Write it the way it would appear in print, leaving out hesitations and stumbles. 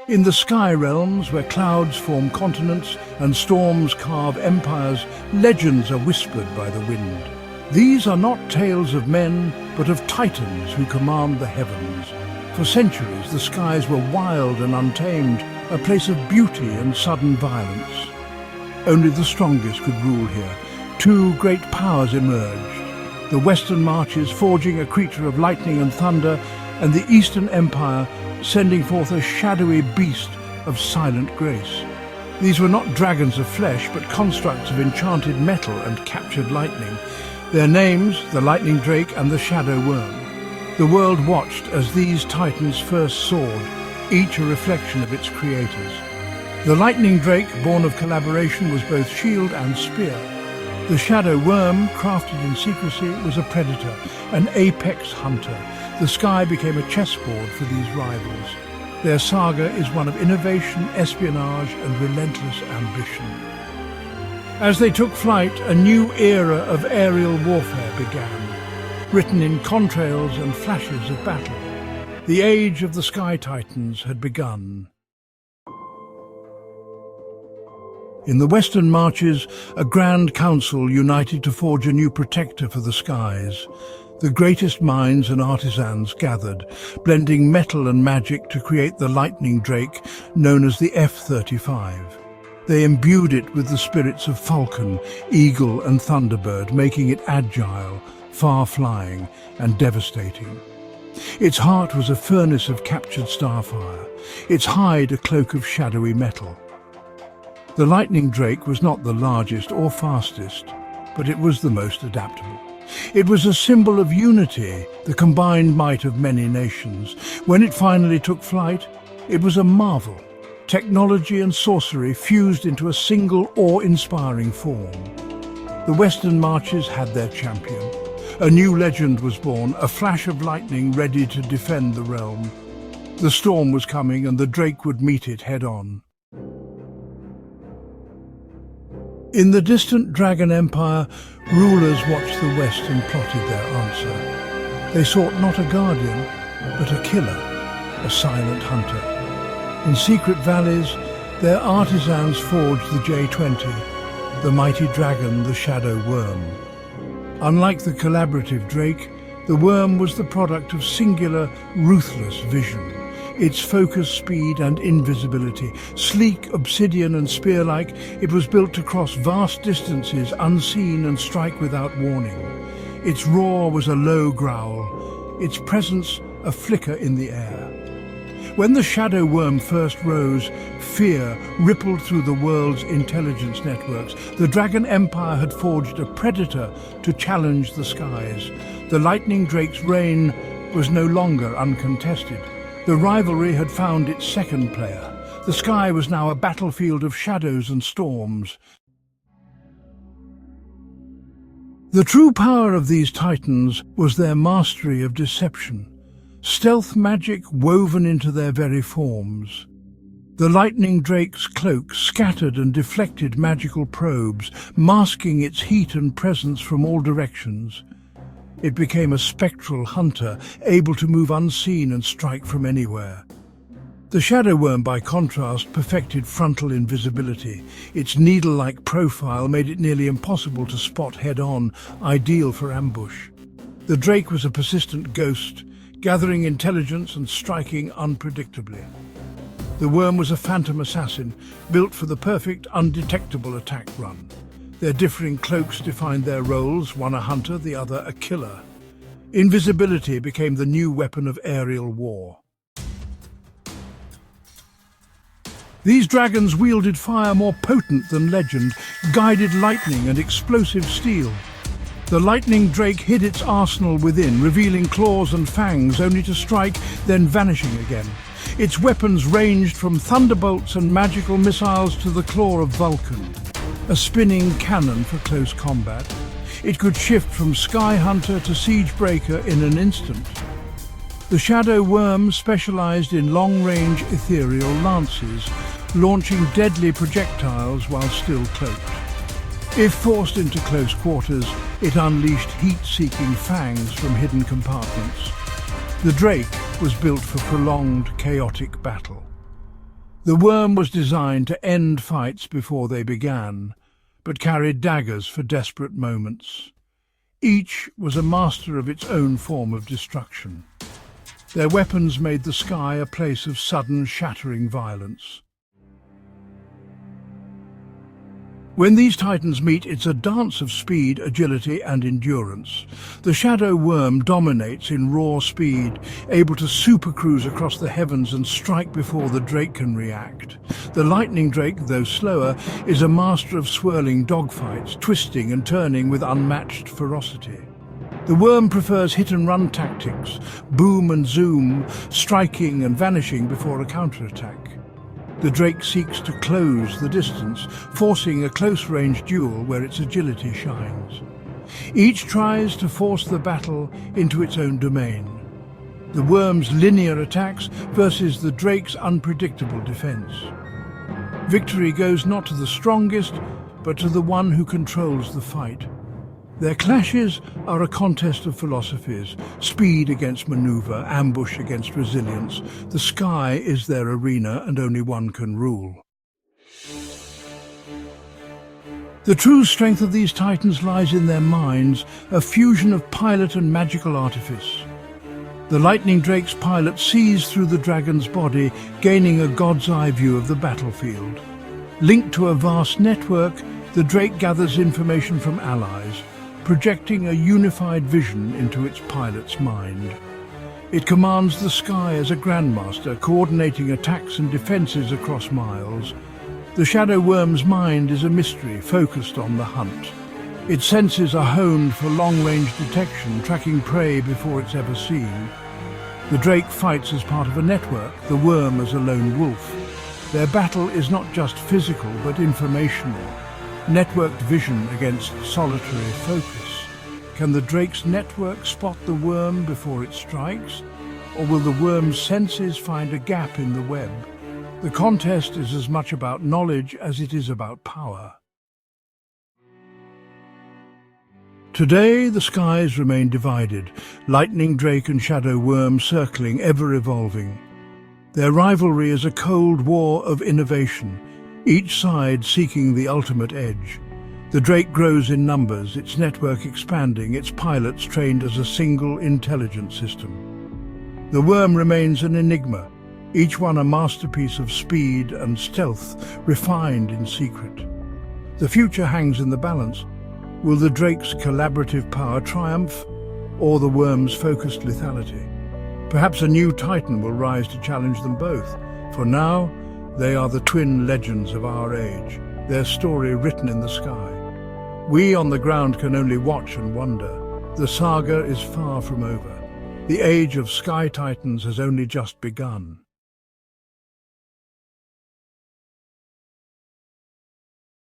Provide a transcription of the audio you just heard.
In the sky realms, where clouds form continents and storms carve empires, legends are whispered by the wind. These are not tales of men, but of titans who command the heavens. For centuries, the skies were wild and untamed, a place of beauty and sudden violence. Only the strongest could rule here. Two great powers emerged: the Western Marches forging a creature of lightning and thunder, and the Eastern Empire sending forth a shadowy beast of silent grace. These were not dragons of flesh, but constructs of enchanted metal and captured lightning. Their names, the Lightning Drake and the Shadow Worm. The world watched as these titans first soared, each a reflection of its creators. The Lightning Drake, born of collaboration, was both shield and spear. The Shadow Worm, crafted in secrecy, was a predator, an apex hunter. The sky became a chessboard for these rivals. Their saga is one of innovation, espionage, and relentless ambition. As they took flight, a new era of aerial warfare began, written in contrails and flashes of battle. The age of the Sky Titans had begun. In the Western Marches, a grand council united to forge a new protector for the skies. The greatest minds and artisans gathered, blending metal and magic to create the Lightning Drake, known as the F-35. They imbued it with the spirits of falcon, eagle and thunderbird, making it agile, far-flying and devastating. Its heart was a furnace of captured starfire, its hide a cloak of shadowy metal. The Lightning Drake was not the largest or fastest, but it was the most adaptable. It was a symbol of unity, the combined might of many nations. When it finally took flight, it was a marvel. Technology and sorcery fused into a single awe-inspiring form. The Western Marches had their champion. A new legend was born, a flash of lightning ready to defend the realm. The storm was coming, and the Drake would meet it head-on. In the distant Dragon Empire, rulers watched the West and plotted their answer. They sought not a guardian, but a killer, a silent hunter. In secret valleys, their artisans forged the J-20, the mighty dragon, the Shadow Worm. Unlike the collaborative Drake, the Worm was the product of singular, ruthless vision. Its focus, speed and invisibility, sleek, obsidian and spear-like, it was built to cross vast distances unseen and strike without warning. Its roar was a low growl, its presence a flicker in the air. When the Shadow Worm first rose, fear rippled through the world's intelligence networks. The Dragon Empire had forged a predator to challenge the skies. The Lightning Drake's reign was no longer uncontested. The rivalry had found its second player. The sky was now a battlefield of shadows and storms. The true power of these titans was their mastery of deception. Stealth magic woven into their very forms. The Lightning Drake's cloak scattered and deflected magical probes, masking its heat and presence from all directions. It became a spectral hunter, able to move unseen and strike from anywhere. The Shadow Worm, by contrast, perfected frontal invisibility. Its needle-like profile made it nearly impossible to spot head-on, ideal for ambush. The Drake was a persistent ghost, gathering intelligence and striking unpredictably. The Worm was a phantom assassin, built for the perfect, undetectable attack run. Their differing cloaks defined their roles, one a hunter, the other a killer. Invisibility became the new weapon of aerial war. These dragons wielded fire more potent than legend, guided lightning and explosive steel. The Lightning Drake hid its arsenal within, revealing claws and fangs, only to strike, then vanishing again. Its weapons ranged from thunderbolts and magical missiles to the claw of Vulcan, a spinning cannon for close combat. It could shift from sky hunter to siege breaker in an instant. The Shadow Worm specialized in long-range ethereal lances, launching deadly projectiles while still cloaked. If forced into close quarters, it unleashed heat-seeking fangs from hidden compartments. The Drake was built for prolonged, chaotic battle. The worm was designed to end fights before they began, but carried daggers for desperate moments. Each was a master of its own form of destruction. Their weapons made the sky a place of sudden, shattering violence. When these titans meet, it's a dance of speed, agility and endurance. The shadow worm dominates in raw speed, able to supercruise across the heavens and strike before the drake can react. The lightning drake, though slower, is a master of swirling dogfights, twisting and turning with unmatched ferocity. The worm prefers hit-and-run tactics, boom and zoom, striking and vanishing before a counterattack. The drake seeks to close the distance, forcing a close-range duel where its agility shines. Each tries to force the battle into its own domain. The worm's linear attacks versus the drake's unpredictable defense. Victory goes not to the strongest, but to the one who controls the fight. Their clashes are a contest of philosophies, speed against maneuver, ambush against resilience. The sky is their arena and only one can rule. The true strength of these titans lies in their minds, a fusion of pilot and magical artifice. The lightning drake's pilot sees through the dragon's body, gaining a god's eye view of the battlefield. Linked to a vast network, the drake gathers information from allies, projecting a unified vision into its pilot's mind. It commands the sky as a grandmaster, coordinating attacks and defenses across miles. The shadow worm's mind is a mystery, focused on the hunt. Its senses are honed for long-range detection, tracking prey before it's ever seen. The drake fights as part of a network, the worm as a lone wolf. Their battle is not just physical, but informational. Networked vision against solitary focus. Can the drake's network spot the worm before it strikes? Or will the worm's senses find a gap in the web? The contest is as much about knowledge as it is about power. Today, the skies remain divided, lightning drake and shadow worm circling, ever-evolving. Their rivalry is a cold war of innovation, each side seeking the ultimate edge. The drake grows in numbers, its network expanding, its pilots trained as a single intelligent system. The worm remains an enigma, each one a masterpiece of speed and stealth, refined in secret. The future hangs in the balance. Will the drake's collaborative power triumph, or the worm's focused lethality? Perhaps a new titan will rise to challenge them both. For now, they are the twin legends of our age, their story written in the sky. We on the ground can only watch and wonder. The saga is far from over. The age of sky titans has only just begun.